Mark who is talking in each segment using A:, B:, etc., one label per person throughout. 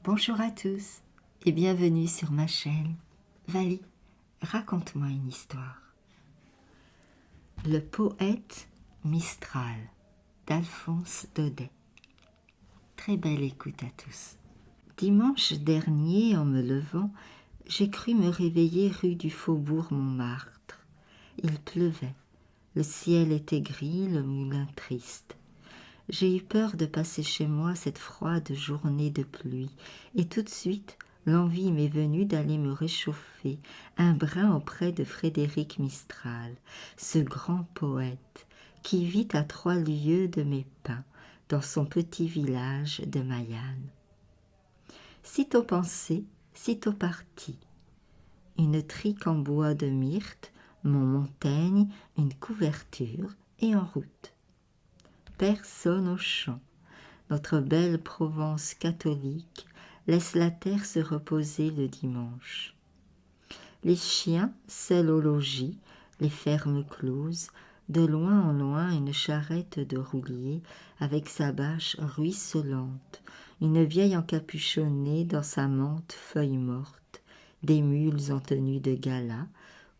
A: Bonjour à tous et bienvenue sur ma chaîne. Vali, raconte-moi une histoire. Le poète Mistral d'Alphonse Daudet. Très belle écoute à tous. Dimanche dernier, en me levant, j'ai cru me réveiller rue du Faubourg Montmartre. Il pleuvait, le ciel était gris, le moulin triste. J'ai eu peur de passer chez moi cette froide journée de pluie, et tout de suite, l'envie m'est venue d'aller me réchauffer un brin auprès de Frédéric Mistral, ce grand poète qui vit à 3 lieues de mes pins, dans son petit village de Mayenne. Sitôt pensé, sitôt parti. Une trique en bois de myrte, mon Montaigne, une couverture, et en route. Personne au champ. Notre belle Provence catholique laisse la terre se reposer le dimanche. Les chiens scellent au logis, les fermes closes, de loin en loin une charrette de roulier avec sa bâche ruisselante, une vieille encapuchonnée dans sa mante feuille morte, des mules en tenue de gala,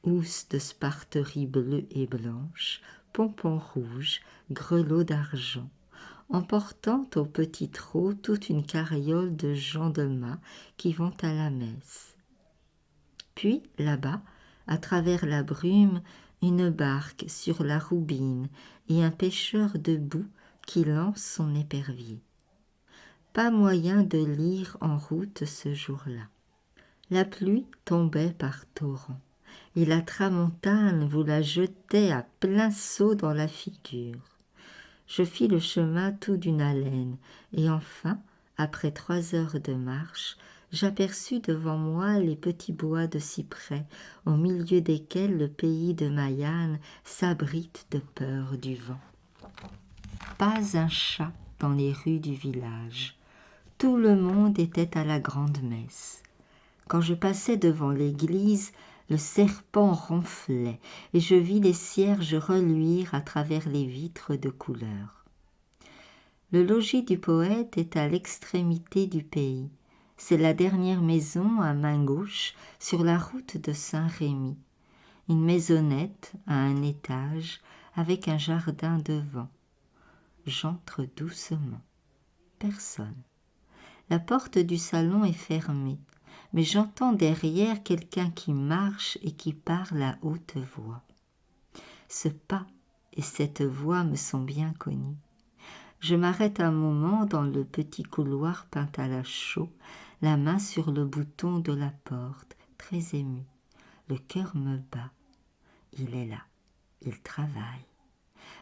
A: housses de sparterie bleue et blanche, pompons rouges, grelots d'argent, emportant au petit trot toute une carriole de gens de mât qui vont à la messe. Puis, là-bas, à travers la brume, une barque sur la Roubine et un pêcheur debout qui lance son épervier. Pas moyen de lire en route ce jour-là. La pluie tombait par torrents, et la tramontane vous la jetait à plein seau dans la figure. Je fis le chemin tout d'une haleine, et enfin, après 3 heures de marche, j'aperçus devant moi les petits bois de cyprès, au milieu desquels le pays de Mayenne s'abrite de peur du vent. Pas un chat dans les rues du village. Tout le monde était à la grande-messe. Quand je passais devant l'église, le serpent ronflait, et je vis les cierges reluire à travers les vitres de couleur. Le logis du poète est à l'extrémité du pays. C'est la dernière maison à main gauche sur la route de Saint-Rémy. Une maisonnette à un étage avec un jardin devant. J'entre doucement. Personne. La porte du salon est fermée, mais j'entends derrière quelqu'un qui marche et qui parle à haute voix. Ce pas et cette voix me sont bien connus. Je m'arrête un moment dans le petit couloir peint à la chaux, la main sur le bouton de la porte, très ému. Le cœur me bat. Il est là, il travaille.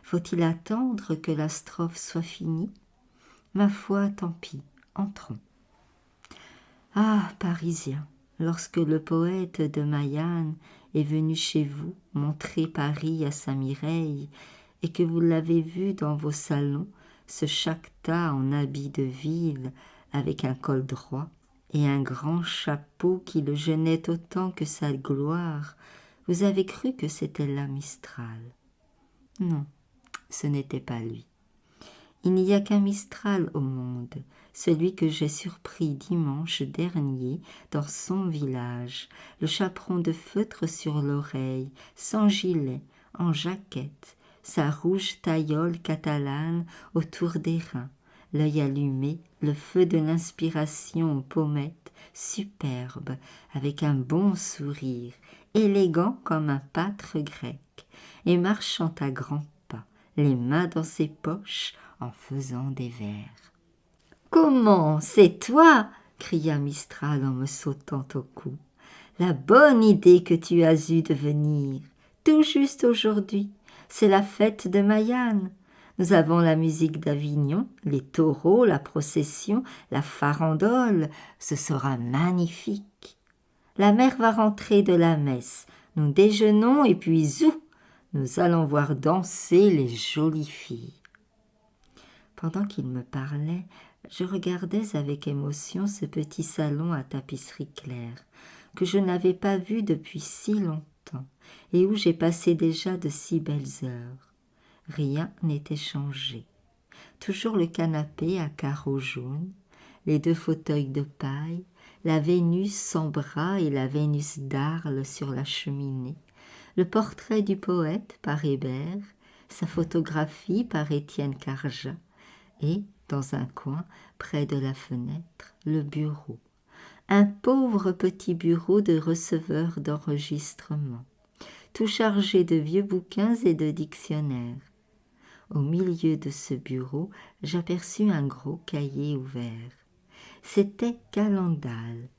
A: Faut-il attendre que la strophe soit finie? Ma foi, tant pis, entrons. Ah, Parisiens, lorsque le poète de Mayenne est venu chez vous montrer Paris à Saint-Mireille, et que vous l'avez vu dans vos salons, ce chactas en habit de ville, avec un col droit et un grand chapeau qui le gênait autant que sa gloire, vous avez cru que c'était là Mistral. Non, ce n'était pas lui. Il n'y a qu'un Mistral au monde, celui que j'ai surpris dimanche dernier dans son village, le chaperon de feutre sur l'oreille, sans gilet, en jaquette, sa rouge taillole catalane autour des reins, l'œil allumé, le feu de l'inspiration aux pommettes, superbe, avec un bon sourire, élégant comme un pâtre grec, et marchant à grands pas, les mains dans ses poches, en faisant des vers. « Comment, c'est toi ?» cria Mistral en me sautant au cou. « La bonne idée que tu as eue de venir, tout juste aujourd'hui, c'est la fête de Mayenne. Nous avons la musique d'Avignon, les taureaux, la procession, la farandole, ce sera magnifique. La mère va rentrer de la messe, nous déjeunons et puis zou, nous allons voir danser les jolies filles. » Pendant qu'il me parlait, je regardais avec émotion ce petit salon à tapisserie claire, que je n'avais pas vu depuis si longtemps, et où j'ai passé déjà de si belles heures. Rien n'était changé. Toujours le canapé à carreaux jaunes, les 2 fauteuils de paille, la Vénus sans bras et la Vénus d'Arles sur la cheminée, le portrait du poète par Hébert, sa photographie par Étienne Carjat, et, dans un coin, près de la fenêtre, le bureau. Un pauvre petit bureau de receveur d'enregistrement, tout chargé de vieux bouquins et de dictionnaires. Au milieu de ce bureau, j'aperçus un gros cahier ouvert. C'était Calendal,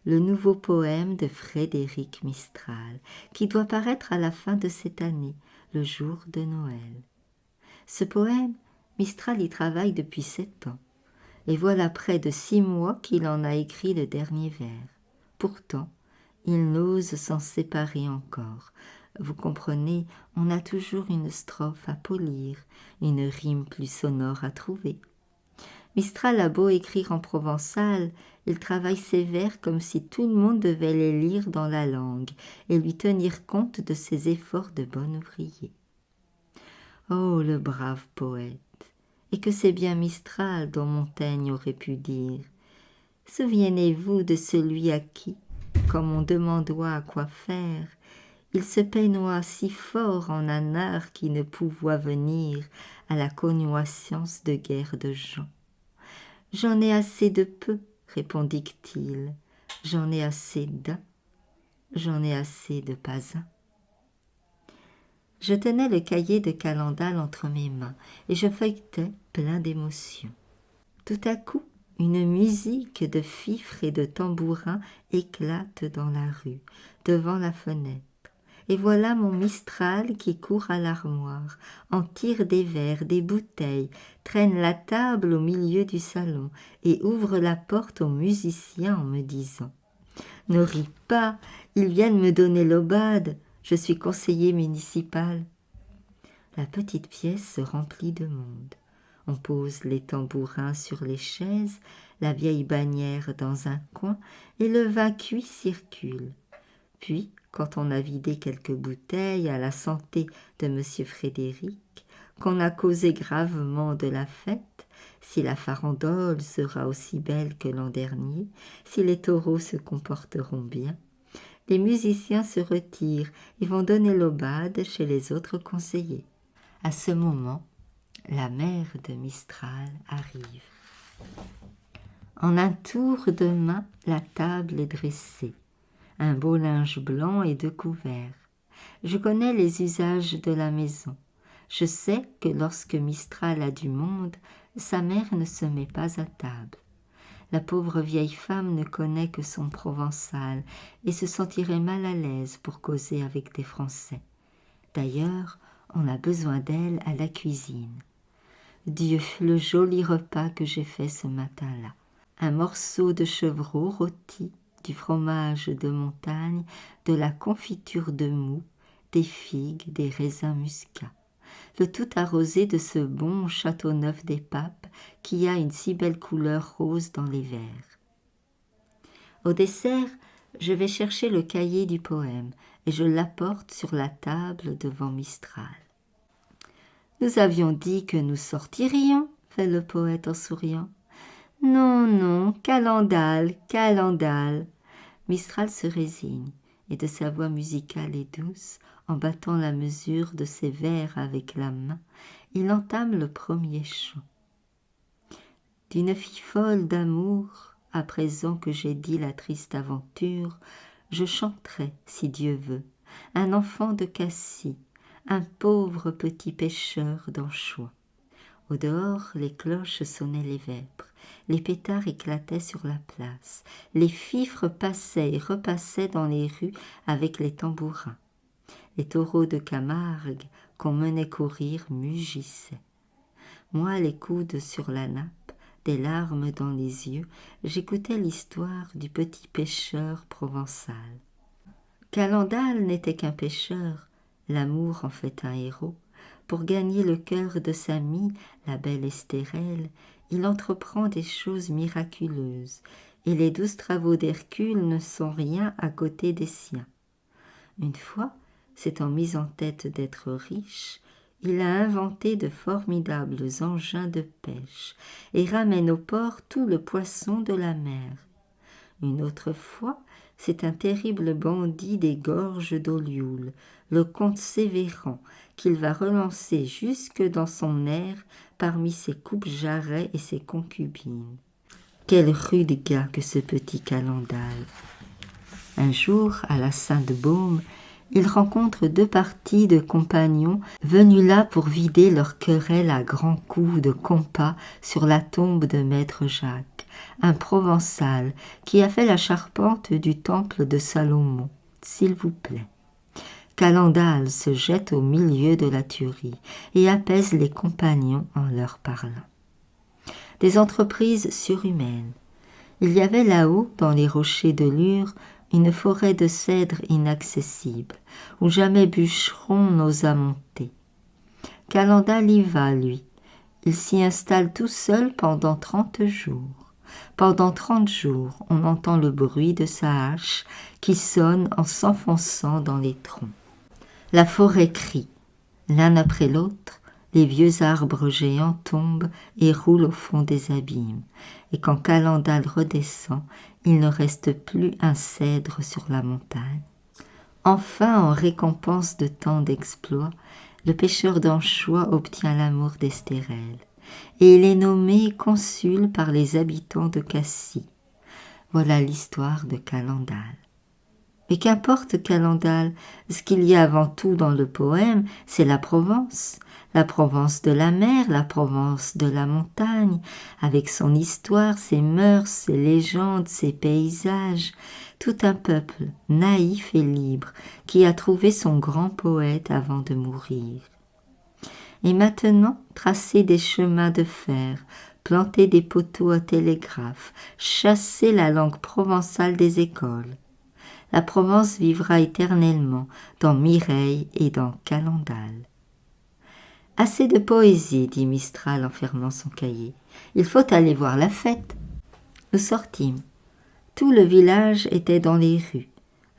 A: le nouveau poème de Frédéric Mistral, qui doit paraître à la fin de cette année, le jour de Noël. Ce poème, Mistral y travaille depuis 7 ans, et voilà près de 6 mois qu'il en a écrit le dernier vers. Pourtant, il n'ose s'en séparer encore. Vous comprenez, on a toujours une strophe à polir, une rime plus sonore à trouver. Mistral a beau écrire en provençal, il travaille ses vers comme si tout le monde devait les lire dans la langue et lui tenir compte de ses efforts de bon ouvrier. Oh, le brave poète! Et que c'est bien Mistral dont Montaigne aurait pu dire « Souvenez-vous de celui à qui, comme on demandoit quoi faire, il se peinoit si fort en un art qui ne pouvoit venir à la cognoissance de guerre de gens. J'en ai assez de peu, répondit-il, j'en ai assez d'un, j'en ai assez de pas un. » Je tenais le cahier de Calendal entre mes mains et je feuilletais plein d'émotion. Tout à coup, une musique de fifres et de tambourins éclate dans la rue, devant la fenêtre. Et voilà mon Mistral qui court à l'armoire, en tire des verres, des bouteilles, traîne la table au milieu du salon et ouvre la porte aux musiciens en me disant « Ne ris pas, ils viennent me donner l'aubade, je suis conseiller municipal. » La petite pièce se remplit de monde. On pose les tambourins sur les chaises, la vieille bannière dans un coin, et le vin cuit circule. Puis, quand on a vidé quelques bouteilles à la santé de monsieur Frédéric, qu'on a causé gravement de la fête, si la farandole sera aussi belle que l'an dernier, si les taureaux se comporteront bien, les musiciens se retirent et vont donner l'aubade chez les autres conseillers. À ce moment, la mère de Mistral arrive. En un tour de main, la table est dressée. Un beau linge blanc et 2 couverts. Je connais les usages de la maison. Je sais que lorsque Mistral a du monde, sa mère ne se met pas à table. La pauvre vieille femme ne connaît que son provençal et se sentirait mal à l'aise pour causer avec des Français. D'ailleurs, on a besoin d'elle à la cuisine. Dieu, le joli repas que j'ai fait ce matin-là. Un morceau de chevreau rôti, du fromage de montagne, de la confiture de moût, des figues, des raisins muscats. Le tout arrosé de ce bon Châteauneuf des Papes qui a une si belle couleur rose dans les verres. Au dessert, je vais chercher le cahier du poème et je l'apporte sur la table devant Mistral. « Nous avions dit que nous sortirions, » fait le poète en souriant. « Non, non, Calendal, Calendal. » Mistral se résigne et de sa voix musicale et douce, en battant la mesure de ses vers avec la main, il entame le premier chant. D'une fille folle d'amour, à présent que j'ai dit la triste aventure, je chanterai, si Dieu veut, un enfant de Cassis, un pauvre petit pêcheur d'anchois. Au dehors, les cloches sonnaient les vêpres, les pétards éclataient sur la place, les fifres passaient et repassaient dans les rues avec les tambourins. Les taureaux de Camargue qu'on menait courir mugissaient. Moi, les coudes sur la nappe, des larmes dans les yeux, j'écoutais l'histoire du petit pêcheur provençal. Calendal n'était qu'un pêcheur, l'amour en fait un héros. Pour gagner le cœur de sa mie, la belle Estérelle, il entreprend des choses miraculeuses, et les 12 travaux d'Hercule ne sont rien à côté des siens. Une fois, s'étant mis en tête d'être riche, il a inventé de formidables engins de pêche et ramène au port tout le poisson de la mer. Une autre fois, c'est un terrible bandit des gorges d'Olioul, le comte Sévéran, qu'il va relancer jusque dans son aire parmi ses coupe-jarrets et ses concubines. Quel rude gars que ce petit Calendal! Un jour, à la Sainte-Baume, il rencontre 2 parties de compagnons venus là pour vider leur querelle à grands coups de compas sur la tombe de maître Jacques, un Provençal qui a fait la charpente du temple de Salomon, s'il vous plaît. Calendal se jette au milieu de la tuerie et apaise les compagnons en leur parlant. Des entreprises surhumaines. Il y avait là-haut, dans les rochers de Lure, une forêt de cèdres inaccessible, où jamais bûcheron n'osa monter. Calendal y va, lui. Il s'y installe tout seul pendant 30 jours. Pendant 30 jours, on entend le bruit de sa hache qui sonne en s'enfonçant dans les troncs. La forêt crie. L'un après l'autre, les vieux arbres géants tombent et roulent au fond des abîmes. Et quand Calendal redescend, il ne reste plus un cèdre sur la montagne. Enfin, en récompense de tant d'exploits, le pêcheur d'anchois obtient l'amour d'Estérelle, et il est nommé consul par les habitants de Cassis. Voilà l'histoire de Calendal. Mais qu'importe Calendal, ce qu'il y a avant tout dans le poème, c'est la Provence de la mer, la Provence de la montagne, avec son histoire, ses mœurs, ses légendes, ses paysages, tout un peuple naïf et libre qui a trouvé son grand poète avant de mourir. Et maintenant, tracer des chemins de fer, planter des poteaux à télégraphe, chasser la langue provençale des écoles. La Provence vivra éternellement dans Mireille et dans Calendal. Assez de poésie, dit Mistral en fermant son cahier. Il faut aller voir la fête. Nous sortîmes. Tout le village était dans les rues.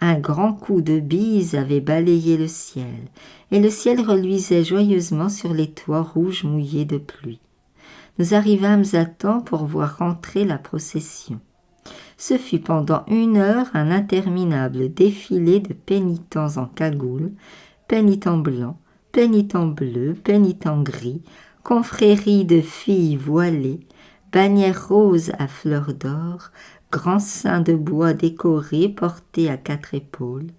A: Un grand coup de bise avait balayé le ciel, et le ciel reluisait joyeusement sur les toits rouges mouillés de pluie. Nous arrivâmes à temps pour voir rentrer la procession. Ce fut pendant 1 heure un interminable défilé de pénitents en cagoule, pénitents blancs, pénitents bleus, pénitents gris, confrérie de filles voilées, bannières roses à fleurs d'or, grands seins de bois décorés portés à 4 épaules,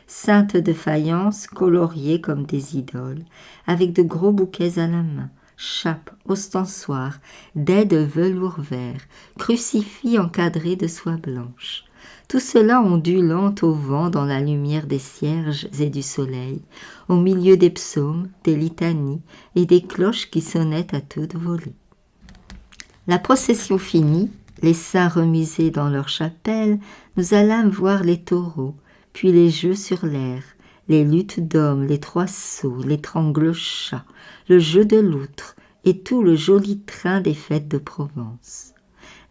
A: saintes de faïence coloriées comme des idoles, avec de gros bouquets à la main, chapes, ostensoirs, dais de velours vert, crucifix encadrés de soie blanche. Tout cela ondulant au vent dans la lumière des cierges et du soleil, au milieu des psaumes, des litanies et des cloches qui sonnaient à toute volée. La procession finie, les saints remisés dans leur chapelle, nous allâmes voir les taureaux, puis les jeux sur l'air, les luttes d'hommes, les 3 sauts, les trangles-chats, le jeu de l'outre et tout le joli train des fêtes de Provence.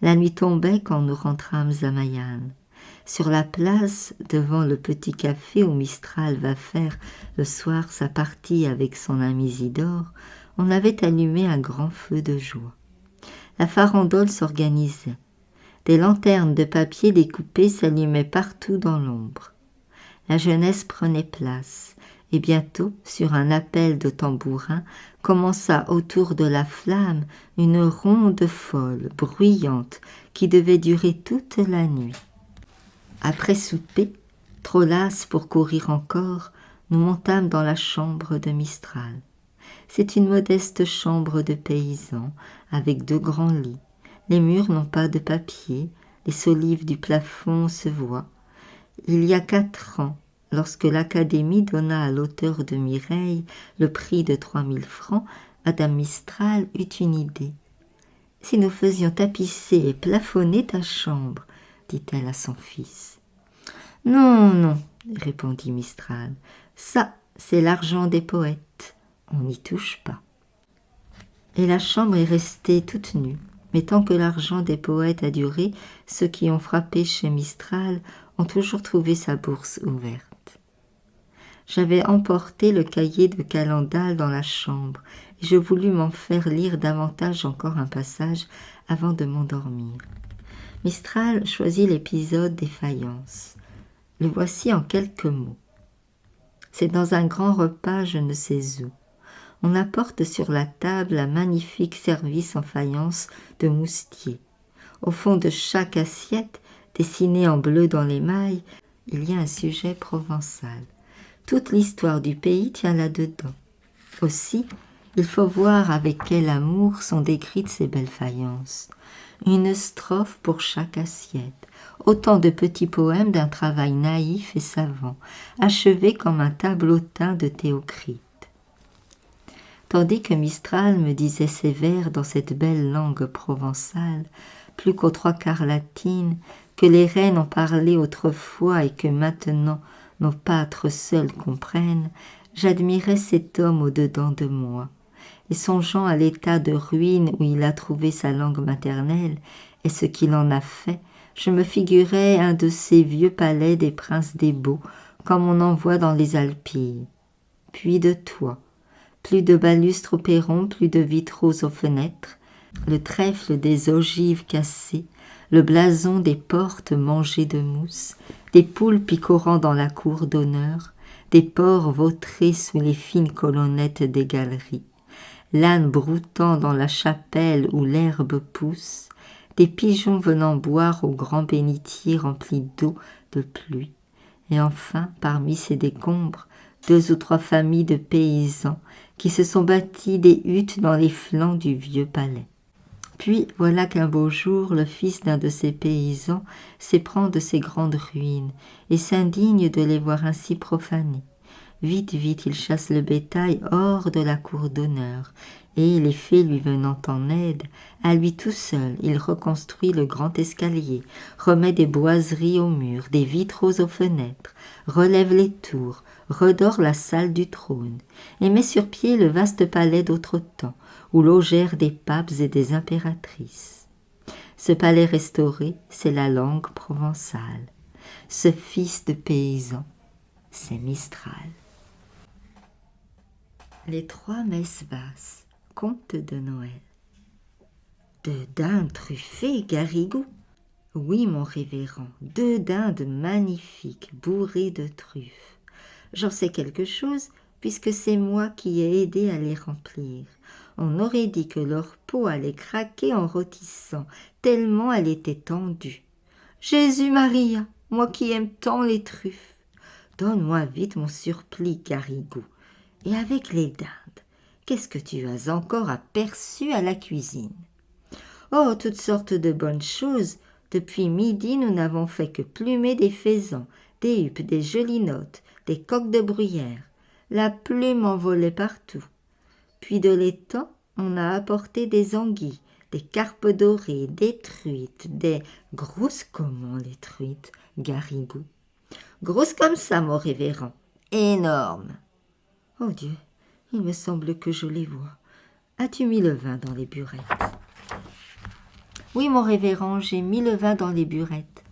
A: La nuit tombait quand nous rentrâmes à Mayenne. Sur la place, devant le petit café où Mistral va faire le soir sa partie avec son ami Isidore, on avait allumé un grand feu de joie. La farandole s'organisait. Des lanternes de papier découpées s'allumaient partout dans l'ombre. La jeunesse prenait place, et bientôt, sur un appel de tambourin, commença autour de la flamme une ronde folle, bruyante, qui devait durer toute la nuit. Après souper, trop lasses pour courir encore, nous montâmes dans la chambre de Mistral. C'est une modeste chambre de paysan, avec 2 grands lits. Les murs n'ont pas de papier, les solives du plafond se voient. Il y a 4 ans, lorsque l'Académie donna à l'auteur de Mireille le prix de 3000 francs, Madame Mistral eut une idée. « Si nous faisions tapisser et plafonner ta chambre ?» dit-elle à son fils. « Non, non, répondit Mistral, ça, c'est l'argent des poètes, on n'y touche pas. » Et la chambre est restée toute nue, mais tant que l'argent des poètes a duré, ceux qui ont frappé chez Mistral ont toujours trouvé sa bourse ouverte. J'avais emporté le cahier de Calendal dans la chambre, et je voulus m'en faire lire davantage encore un passage avant de m'endormir. Mistral choisit l'épisode des faïences. Le voici en quelques mots. C'est dans un grand repas je ne sais où. On apporte sur la table un magnifique service en faïence de moustier. Au fond de chaque assiette, dessiné en bleu dans l'émail, il y a un sujet provençal. Toute l'histoire du pays tient là-dedans. Aussi, il faut voir avec quel amour sont décrites ces belles faïences. Une strophe pour chaque assiette, autant de petits poèmes d'un travail naïf et savant, achevés comme un tableautin de Théocrite. Tandis que Mistral me disait ses vers dans cette belle langue provençale, plus qu'aux trois quarts latine, que les reines ont parlé autrefois et que maintenant nos pâtres seuls comprennent, j'admirais cet homme au-dedans de moi, et songeant à l'état de ruine où il a trouvé sa langue maternelle et ce qu'il en a fait, je me figurais un de ces vieux palais des princes des Baux, comme on en voit dans les Alpilles. Puis de toi, plus de balustres au perron, plus de vitraux aux fenêtres, le trèfle des ogives cassées, le blason des portes mangées de mousse, des poules picorant dans la cour d'honneur, des porcs vautrés sous les fines colonnettes des galeries, l'âne broutant dans la chapelle où l'herbe pousse, des pigeons venant boire au grand bénitier rempli d'eau de pluie, et enfin, parmi ces décombres, 2 ou 3 familles de paysans qui se sont bâtis des huttes dans les flancs du vieux palais. Puis voilà qu'un beau jour, le fils d'un de ces paysans s'éprend de ces grandes ruines et s'indigne de les voir ainsi profanées. Vite, vite, il chasse le bétail hors de la cour d'honneur, et, les fées lui venant en aide, à lui tout seul, il reconstruit le grand escalier, remet des boiseries aux murs, des vitraux aux fenêtres, relève les tours, redore la salle du trône, et met sur pied le vaste palais d'autre temps, où logèrent des papes et des impératrices. Ce palais restauré, c'est la langue provençale. Ce fils de paysan, c'est Mistral. Les 3 messes basses, conte de Noël. De dindes truffées, Garrigou. Oui, mon révérend, 2 dindes magnifiques, bourrées de truffes. J'en sais quelque chose, puisque c'est moi qui ai aidé à les remplir. On aurait dit que leur peau allait craquer en rôtissant, tellement elle était tendue. Jésus-Maria, moi qui aime tant les truffes, donne-moi vite mon surplis, Garrigou. Et avec les dindes, qu'est-ce que tu as encore aperçu à la cuisine? Oh, toutes sortes de bonnes choses. Depuis midi, nous n'avons fait que plumer des faisans, des huppes, des gelinottes, des coqs de bruyère. La plume en volait partout. Puis de l'étang, on a apporté des anguilles, des carpes dorées, des truites, des... Grosses comment, les truites, Garrigou? Grosses comme ça, mon révérend. Énormes. Oh Dieu, il me semble que je les vois. As-tu mis le vin dans les burettes? Oui, mon révérend, j'ai mis le vin dans les burettes.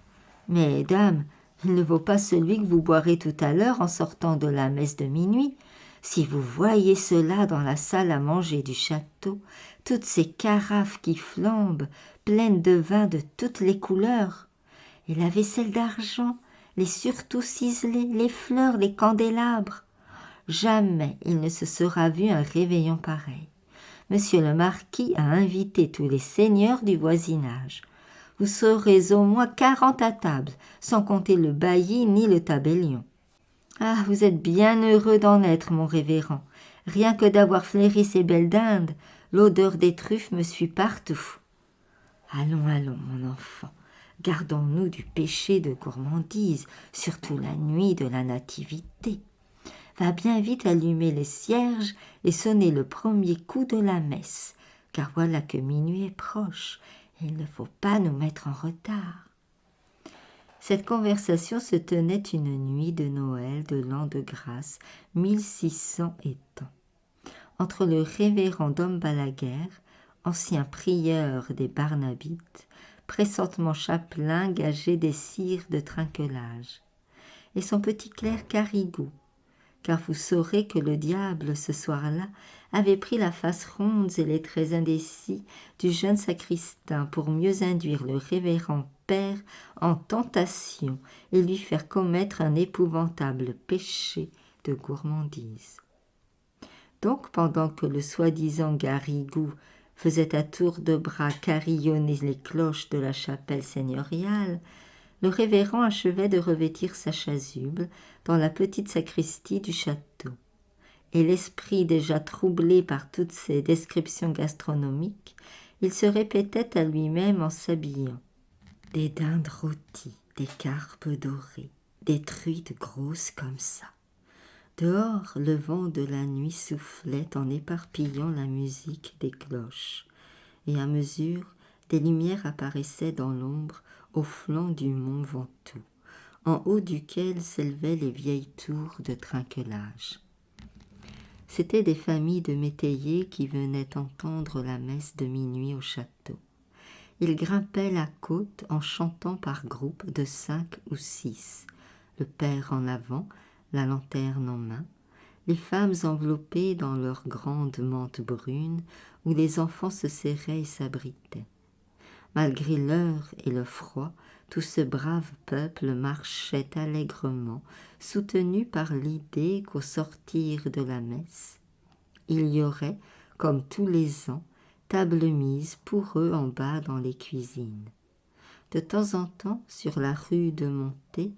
A: Mais, dame, il ne vaut pas celui que vous boirez tout à l'heure en sortant de la messe de minuit. Si vous voyez cela dans la salle à manger du château, toutes ces carafes qui flambent, pleines de vin de toutes les couleurs, et la vaisselle d'argent, les surtouts ciselés, les fleurs, les candélabres. Jamais il ne se sera vu un réveillon pareil. Monsieur le marquis a invité tous les seigneurs du voisinage. Vous serez au moins 40 à table, sans compter le bailli ni le tabellion. Ah, vous êtes bien heureux d'en être, mon révérend. Rien que d'avoir flairé ces belles dindes, l'odeur des truffes me suit partout. Allons, allons, mon enfant, gardons-nous du péché de gourmandise, surtout la nuit de la nativité. Va bien vite allumer les cierges et sonner le premier coup de la messe, car voilà que minuit est proche, et il ne faut pas nous mettre en retard. Cette conversation se tenait une nuit de Noël de l'an de grâce 1600 et tant, entre le révérend Dom Balaguer, ancien prieur des Barnabites, pressentement chapelain gagé des cires de trinquelage, et son petit clerc Garrigou, car vous saurez que le diable, ce soir-là, avait pris la face ronde et les traits indécis du jeune sacristain pour mieux induire le révérend père en tentation et lui faire commettre un épouvantable péché de gourmandise. Donc, pendant que le soi-disant Garrigou faisait à tour de bras carillonner les cloches de la chapelle seigneuriale, le révérend achevait de revêtir sa chasuble dans la petite sacristie du château. Et l'esprit déjà troublé par toutes ces descriptions gastronomiques, il se répétait à lui-même en s'habillant. Des dindes rôties, des carpes dorées, des truites grosses comme ça. Dehors, le vent de la nuit soufflait en éparpillant la musique des cloches, et à mesure, des lumières apparaissaient dans l'ombre au flanc du mont Ventoux, en haut duquel s'élevaient les vieilles tours de trinquelage. C'étaient des familles de métayers qui venaient entendre la messe de minuit au château. Ils grimpaient la côte en chantant par groupes de 5 ou 6, le père en avant, la lanterne en main, les femmes enveloppées dans leurs grandes mantes brunes où les enfants se serraient et s'abritaient. Malgré l'heure et le froid, tout ce brave peuple marchait allègrement, soutenu par l'idée qu'au sortir de la messe, il y aurait, comme tous les ans, table mise pour eux en bas dans les cuisines. De temps en temps, sur la rue de Montée,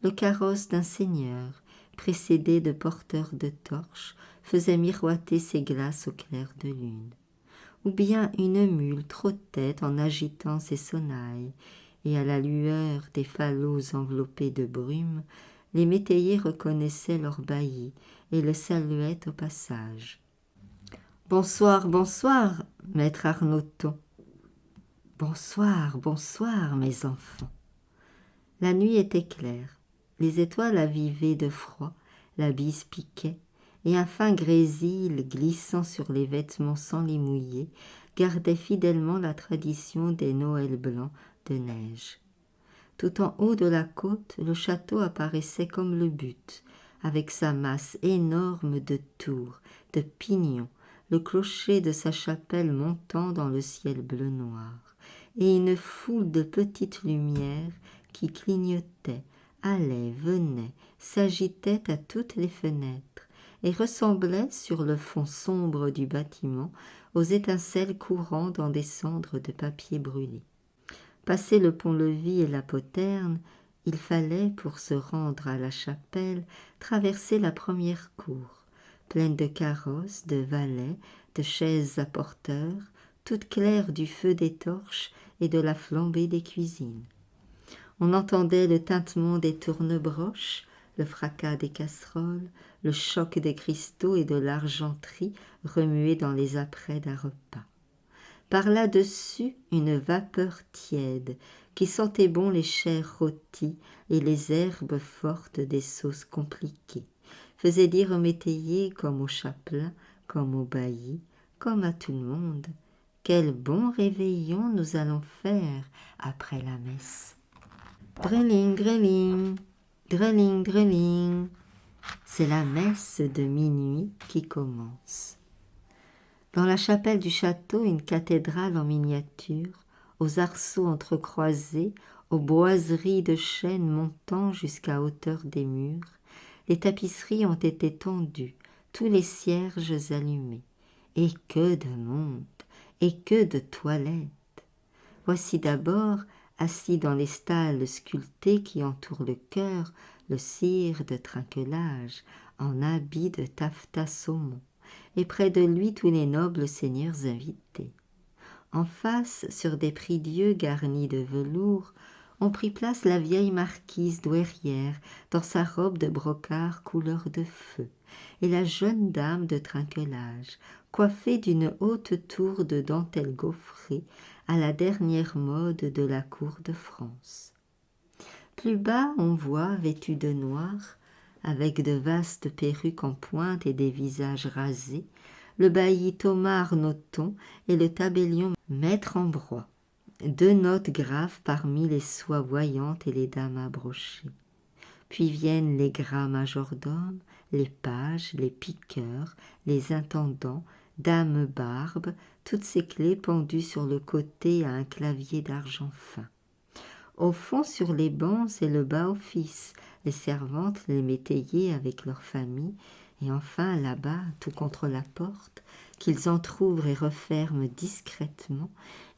A: le carrosse d'un seigneur, précédé de porteurs de torches, faisait miroiter ses glaces au clair de lune. Ou bien une mule trottait en agitant ses sonnailles, et à la lueur des falots enveloppés de brume, les métayers reconnaissaient leur bailli et le saluaient au passage. « Bonsoir, bonsoir, maître Arnauton. »« Bonsoir, bonsoir, mes enfants. » La nuit était claire, les étoiles avivaient de froid, la bise piquait, et un fin grésil glissant sur les vêtements sans les mouiller gardait fidèlement la tradition des Noëls blancs de neige. Tout en haut de la côte, le château apparaissait comme le but, avec sa masse énorme de tours, de pignons, le clocher de sa chapelle montant dans le ciel bleu-noir, et une foule de petites lumières qui clignotaient, allaient, venaient, s'agitaient à toutes les fenêtres, et ressemblaient, sur le fond sombre du bâtiment, aux étincelles courant dans des cendres de papier brûlé. Passé le pont-levis et la poterne, il fallait, pour se rendre à la chapelle, traverser la première cour, pleine de carrosses, de valets, de chaises à porteurs, toute claire du feu des torches et de la flambée des cuisines. On entendait le tintement des tournebroches, le fracas des casseroles, le choc des cristaux et de l'argenterie remuée dans les apprêts d'un repas. Par là-dessus, une vapeur tiède qui sentait bon les chairs rôties et les herbes fortes des sauces compliquées, faisait dire aux métayers comme au chapelain, comme au bailli, comme à tout le monde, quel bon réveillon nous allons faire après la messe. Dreling, dreling, dreling, dreling, c'est la messe de minuit qui commence. Dans la chapelle du château, une cathédrale en miniature, aux arceaux entrecroisés, aux boiseries de chêne montant jusqu'à hauteur des murs, les tapisseries ont été tendues, tous les cierges allumés. Et que de monde, et que de toilettes! Voici d'abord, assis dans les stalles sculptées qui entourent le chœur, le sire de trinquelage, en habit de taffetas saumon, et près de lui tous les nobles seigneurs invités. En face, sur des prie-dieu garnis de velours, on prit place la vieille marquise douairière dans sa robe de brocart couleur de feu, et la jeune dame de trinquelage, coiffée d'une haute tour de dentelle gaufrée à la dernière mode de la cour de France. Plus bas, on voit, vêtus de noir, avec de vastes perruques en pointe et des visages rasés, le bailli Thomas Arnauton et le tabellion Maître Ambroise, deux notes graves parmi les soies voyantes et les damas brochées. Puis viennent les gras majordomes, les pages, les piqueurs, les intendants, dames barbes, toutes ces clés pendues sur le côté à un clavier d'argent fin. Au fond, sur les bancs, c'est le bas-office, les servantes, les métayers avec leurs familles, et enfin, là-bas, tout contre la porte, qu'ils entr'ouvrent et referment discrètement,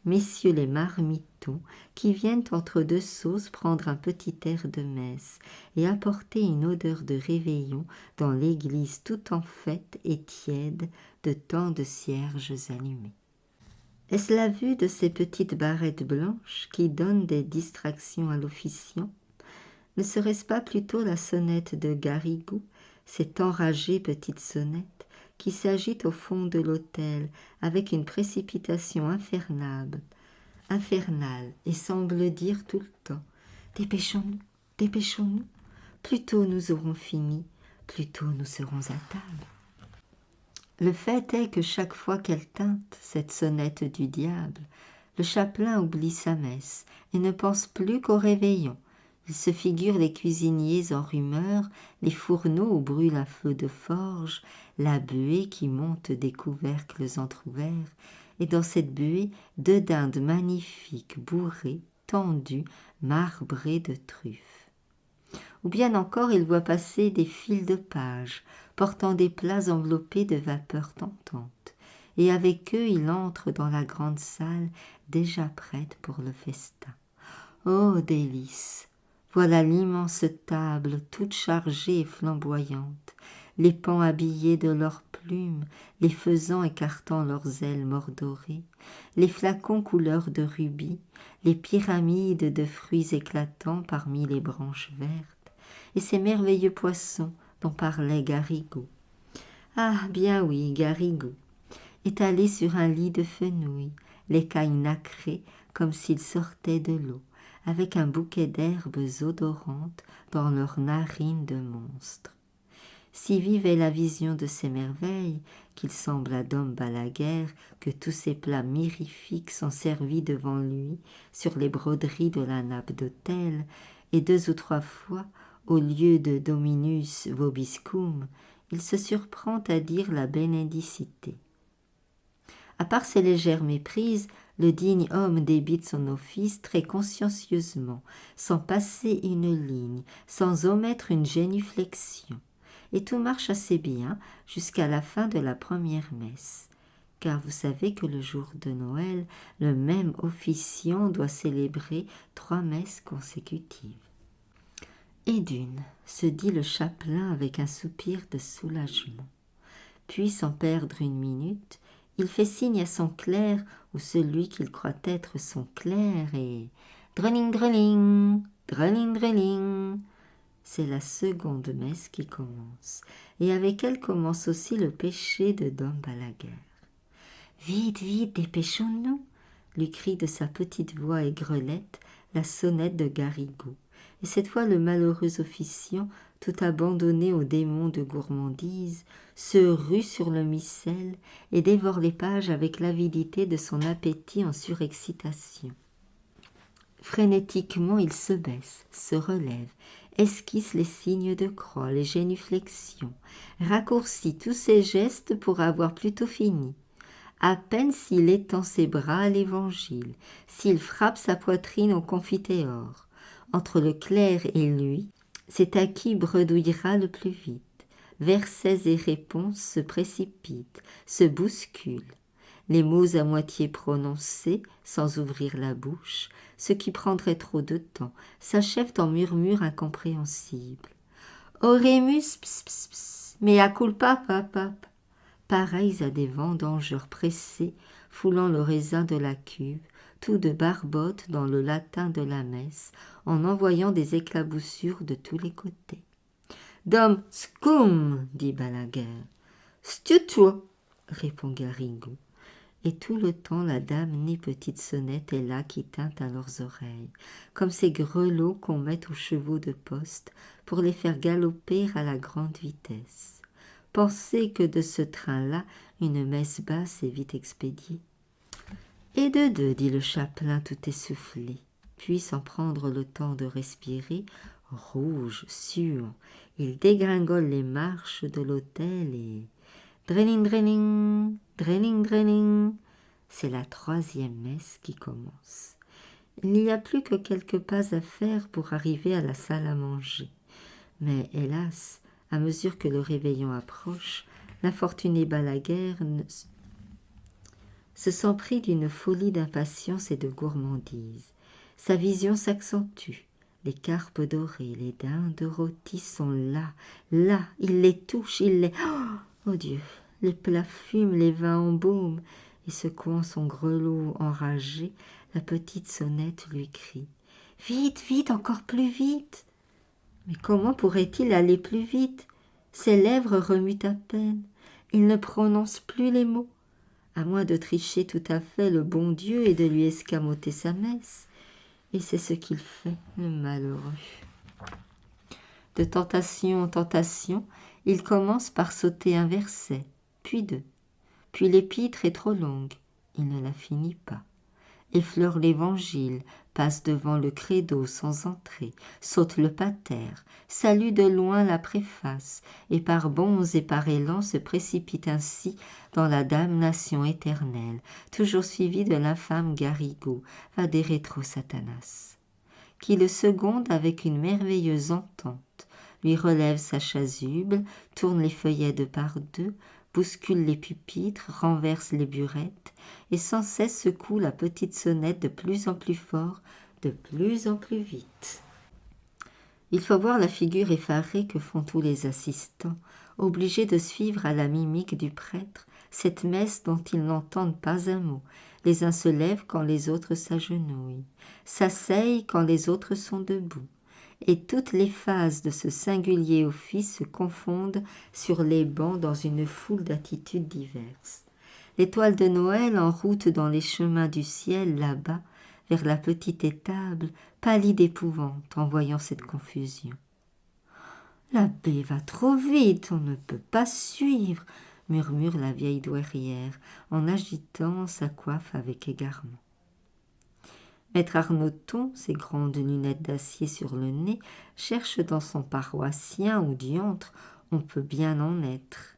A: messieurs les marmitons, qui viennent entre deux sauces prendre un petit air de messe et apporter une odeur de réveillon dans l'église tout en fête et tiède de tant de cierges allumés. Est-ce la vue de ces petites barrettes blanches qui donnent des distractions à l'officiant? Ne serait-ce pas plutôt la sonnette de Garrigou, cette enragée petite sonnette qui s'agite au fond de l'autel avec une précipitation infernale et semble dire tout le temps « Dépêchons-nous, dépêchons-nous, plus tôt nous aurons fini, plus tôt nous serons à table. » Le fait est que chaque fois qu'elle tinte, cette sonnette du diable, le chapelain oublie sa messe et ne pense plus qu'au réveillon. Il se figure les cuisiniers en rumeur, les fourneaux où brûle un feu de forge, la buée qui monte des couvercles entr'ouverts, et dans cette buée, deux dindes magnifiques, bourrées, tendues, marbrées de truffes. Ou bien encore il voit passer des files de pages, portant des plats enveloppés de vapeurs tentantes, et avec eux il entre dans la grande salle déjà prête pour le festin. Oh délice! Voilà l'immense table toute chargée et flamboyante, les paons habillés de leurs plumes, les faisans écartant leurs ailes mordorées, les flacons couleur de rubis, les pyramides de fruits éclatants parmi les branches vertes, et ces merveilleux poissons dont parlait Garrigou. Ah, bien oui, Garrigou, étalé sur un lit de fenouil, l'écaille nacrée comme s'il sortait de l'eau, avec un bouquet d'herbes odorantes dans leurs narines de monstres. Si vive est la vision de ces merveilles, qu'il semble à Dom Balaguère que tous ces plats mirifiques sont servis devant lui sur les broderies de la nappe d'autel, et 2 ou 3 fois, au lieu de Dominus vobiscum, il se surprend à dire la bénédicité. À part ces légères méprises, le digne homme débite son office très consciencieusement, sans passer une ligne, sans omettre une génuflexion. Et tout marche assez bien jusqu'à la fin de la première messe. Car vous savez que le jour de Noël, le même officiant doit célébrer 3 messes consécutives. Et d'une, se dit le chapelain avec un soupir de soulagement. Puis, sans perdre une minute, il fait signe à son clerc ou celui qu'il croit être son clerc et « Dreling, dreling, dreling, dreling !» C'est la seconde messe qui commence, et avec elle commence aussi le péché de Dom Balaguère. « Vite, vite, dépêchons-nous !» lui crie de sa petite voix aigrelette la sonnette de Garrigou. Et cette fois le malheureux officiant, tout abandonné aux démons de gourmandise, se rue sur le missel et dévore les pages avec l'avidité de son appétit en surexcitation. Frénétiquement il se baisse, se relève, esquisse les signes de croix, les génuflexions, raccourcit tous ses gestes pour avoir plutôt fini. À peine s'il étend ses bras à l'Évangile, s'il frappe sa poitrine au confiteor. Entre le clerc et lui, c'est à qui bredouillera le plus vite. Versets et réponses se précipitent, se bousculent. Les mots à moitié prononcés, sans ouvrir la bouche, ce qui prendrait trop de temps, s'achèvent en murmures incompréhensibles. « Oremus, ps, ps, ps, mea culpa, pap, » pareils à des vendangeurs pressés, foulant le raisin de la cuve, tout de barbotte dans le latin de la messe, en envoyant des éclaboussures de tous les côtés. « Dom scum » dit Balaguère. « Stu-toi » répond Garrigou. Et tout le temps la dame ni petite sonnette est là qui tinte à leurs oreilles, comme ces grelots qu'on met aux chevaux de poste pour les faire galoper à la grande vitesse. Pensez que de ce train-là, une messe basse est vite expédiée. Et de 2, dit le chapelain tout essoufflé, puis sans prendre le temps de respirer, Rouge, sûr, il dégringole les marches de l'autel et... Drenning, drenning, drenning, drenning. C'est la 3e messe qui commence. Il n'y a plus que quelques pas à faire pour arriver à la salle à manger. Mais hélas, à mesure que le réveillon approche, l'infortuné Balaguer se sent pris d'une folie d'impatience et de gourmandise. Sa vision s'accentue. Les carpes dorées, les dindes rôties sont là, là, il les touche, il les... Oh Dieu, les plats fument, les vins embaument, et secouant son grelot enragé, la petite sonnette lui crie « Vite, vite, encore plus vite !» Mais comment pourrait-il aller plus vite? Ses lèvres remuent à peine, il ne prononce plus les mots, à moins de tricher tout à fait le bon Dieu et de lui escamoter sa messe. Et c'est ce qu'il fait, le malheureux. De tentation en tentation, il commence par sauter un verset, puis 2. Puis l'épître est trop longue, il ne la finit pas. Effleure l'évangile, passe devant le credo sans entrer, saute le pater, salue de loin la préface, et par bonds et par élans se précipite ainsi dans la damnation éternelle, toujours suivi de l'infâme Garrigou, va des rétro Satanas, qui le seconde avec une merveilleuse entente, lui relève sa chasuble, tourne les feuillets de par 2, bouscule les pupitres, renverse les burettes, et sans cesse secoue la petite sonnette de plus en plus fort, de plus en plus vite. Il faut voir la figure effarée que font tous les assistants, obligés de suivre à la mimique du prêtre cette messe dont ils n'entendent pas un mot. Les uns se lèvent quand les autres s'agenouillent, s'asseyent quand les autres sont debout, et toutes les phases de ce singulier office se confondent sur les bancs dans une foule d'attitudes diverses. L'étoile de Noël en route dans les chemins du ciel là-bas, vers la petite étable, pâlit d'épouvante en voyant cette confusion. « L'abbé va trop vite, on ne peut pas suivre » murmure la vieille douairière en agitant sa coiffe avec égarement. Maître Arnoton, ses grandes lunettes d'acier sur le nez, cherche dans son paroissien ou diantre, on peut bien en être.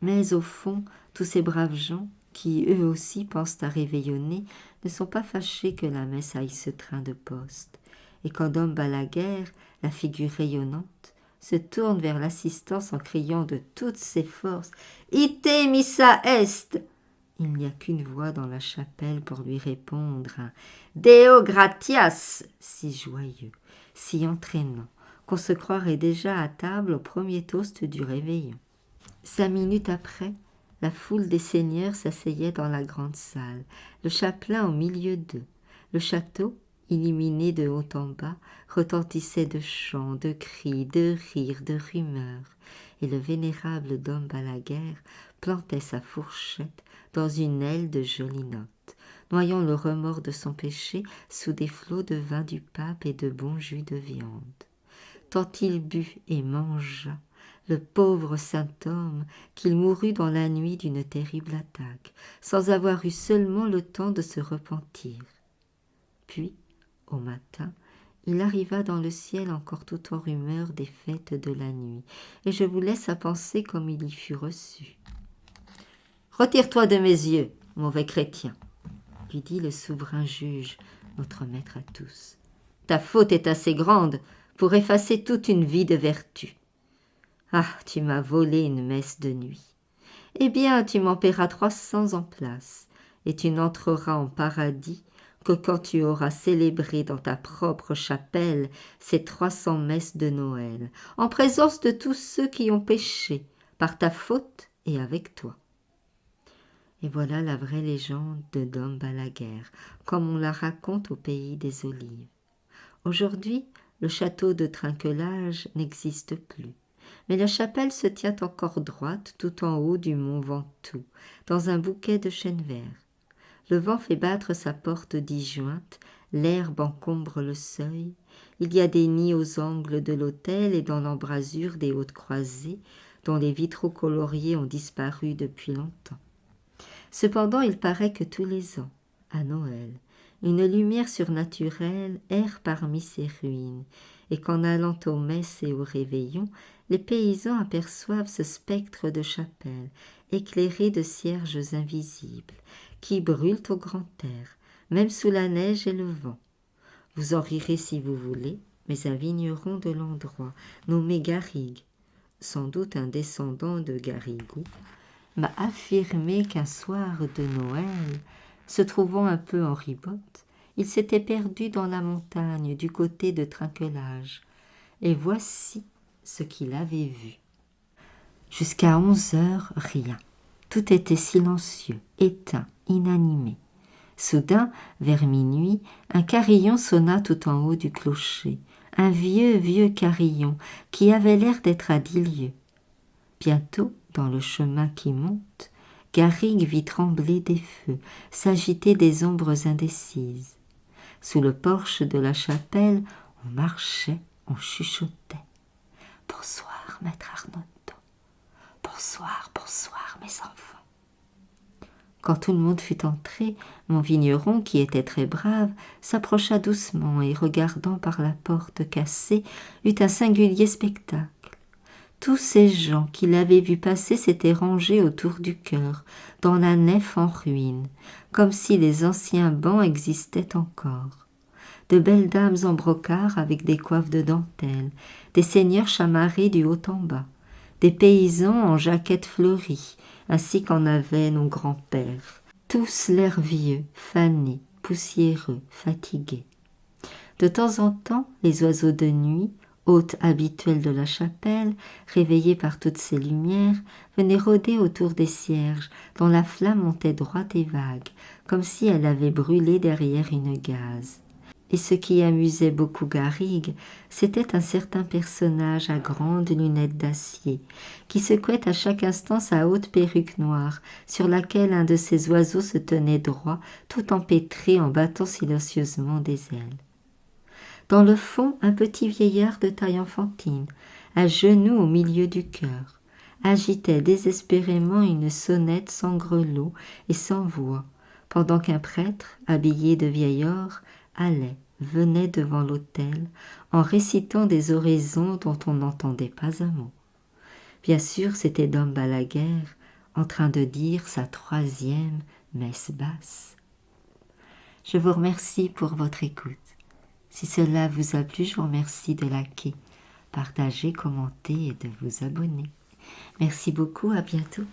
A: Mais au fond, tous ces braves gens, qui eux aussi pensent à réveillonner, ne sont pas fâchés que la messe aille ce train de poste. Et quand Dom Balaguer, la figure rayonnante, se tourne vers l'assistance en criant de toutes ses forces « Ite missa est !» il n'y a qu'une voix dans la chapelle pour lui répondre un « Deo gratias !» si joyeux, si entraînant, qu'on se croirait déjà à table au premier toast du réveillon. 5 minutes après, la foule des seigneurs s'asseyait dans la grande salle, le chapelain au milieu d'eux. Le château, illuminé de haut en bas, retentissait de chants, de cris, de rires, de rumeurs, et le vénérable Dom Balaguer plantait sa fourchette dans une aile de jolies notes, noyant le remords de son péché sous des flots de vin du pape et de bon jus de viande. Tant il but et mangea, le pauvre saint homme, qu'il mourut dans la nuit d'une terrible attaque, sans avoir eu seulement le temps de se repentir. Puis, au matin, il arriva dans le ciel encore tout en rumeur des fêtes de la nuit, et je vous laisse à penser comme il y fut reçu. « Retire-toi de mes yeux, mauvais chrétien !» lui dit le souverain juge, notre maître à tous. « Ta faute est assez grande pour effacer toute une vie de vertu. Ah, tu m'as volé une messe de nuit. Eh bien, tu m'en paieras 300 en place, et tu n'entreras en paradis que quand tu auras célébré dans ta propre chapelle ces 300 messes de Noël, en présence de tous ceux qui ont péché, par ta faute et avec toi. » Et voilà la vraie légende de Dom Balaguer, comme on la raconte au pays des Olives. Aujourd'hui, le château de Trinquelage n'existe plus, mais la chapelle se tient encore droite tout en haut du mont Ventoux, dans un bouquet de chênes verts. Le vent fait battre sa porte disjointe, l'herbe encombre le seuil, il y a des nids aux angles de l'autel et dans l'embrasure des hautes croisées, dont les vitraux coloriés ont disparu depuis longtemps. Cependant, il paraît que tous les ans, à Noël, une lumière surnaturelle erre parmi ces ruines, et qu'en allant aux messes et aux réveillons, les paysans aperçoivent ce spectre de chapelle, éclairé de cierges invisibles, qui brûlent au grand air, même sous la neige et le vent. Vous en rirez si vous voulez, mais un vigneron de l'endroit, nommé Garrigue, sans doute un descendant de Garrigou, m'a affirmé qu'un soir de Noël, se trouvant un peu en ribote, il s'était perdu dans la montagne du côté de Trinquelage, et voici ce qu'il avait vu. Jusqu'à 11 heures, rien. Tout était silencieux, éteint, inanimé. Soudain, vers minuit, un carillon sonna tout en haut du clocher, un vieux carillon qui avait l'air d'être à 10 lieues. Bientôt, dans le chemin qui monte, Garrigue vit trembler des feux, s'agiter des ombres indécises. Sous le porche de la chapelle, on marchait, on chuchotait. « Bonsoir, maître Arnotto. Bonsoir, bonsoir, mes enfants. » Quand tout le monde fut entré, mon vigneron, qui était très brave, s'approcha doucement et, regardant par la porte cassée, eut un singulier spectacle. Tous ces gens qui l'avaient vu passer s'étaient rangés autour du chœur, dans la nef en ruine, comme si les anciens bancs existaient encore. De belles dames en brocart avec des coiffes de dentelle, des seigneurs chamarrés du haut en bas, des paysans en jaquettes fleuries, ainsi qu'en avaient nos grands-pères. Tous l'air vieux, fanés, poussiéreux, fatigués. De temps en temps, les oiseaux de nuit, hôtes habituels de la chapelle, réveillés par toutes ces lumières, venaient rôder autour des cierges, dont la flamme montait droite et vague, comme si elle avait brûlé derrière une gaze. Et ce qui amusait beaucoup Garrigue, c'était un certain personnage à grandes lunettes d'acier, qui secouait à chaque instant sa haute perruque noire, sur laquelle un de ces oiseaux se tenait droit, tout empêtré en battant silencieusement des ailes. Dans le fond, un petit vieillard de taille enfantine, à genoux au milieu du chœur, agitait désespérément une sonnette sans grelot et sans voix, pendant qu'un prêtre, habillé de vieil or, allait, venait devant l'autel, en récitant des oraisons dont on n'entendait pas un mot. Bien sûr, c'était Dom Balaguer, en train de dire sa 3e messe basse. Je vous remercie pour votre écoute. Si cela vous a plu, je vous remercie de liker, partager, commenter et de vous abonner. Merci beaucoup, à bientôt.